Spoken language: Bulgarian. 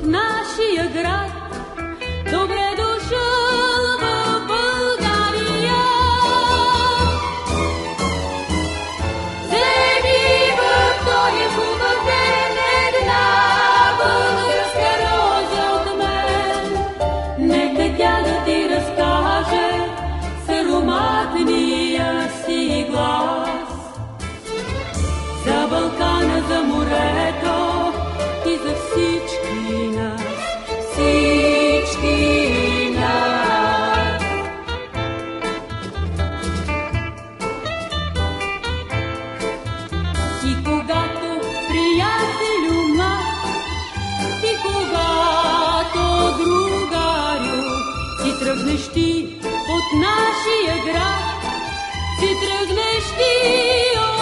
от нашия град. Добре дошъл в България. Вземи във втория хубав ден една българска роза от мен. Нека тя да ти разкаже с ароматния си глас за Балкана, за морето и за всички нас, всички нас. И когато, приятелю млад, и когато, другарю, си тръгнеш ти от нашия град, си тръгнеш ти от